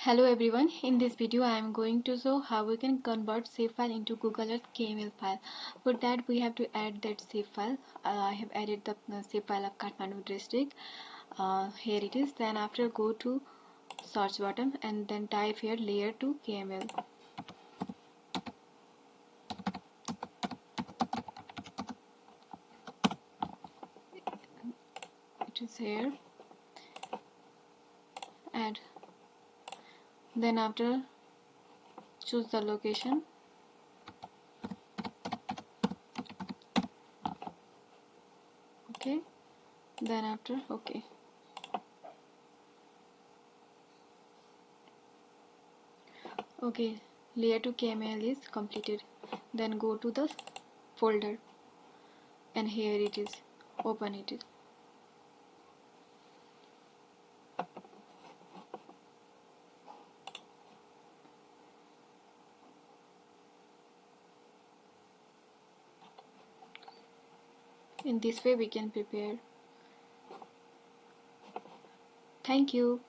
Hello everyone, in this video I am going to show how we can convert Shapefile into Google Earth KML file. For that we have to add that Shapefile. I have added the Shapefile of Kathmandu district. Here it is. Then after go to search button and then type here layer to KML. It is here. And then after choose the location. Okay. Then after okay. Okay, layer to KML is completed. Then go to the folder and here it is. Open it. In this way we can prepare. Thank you.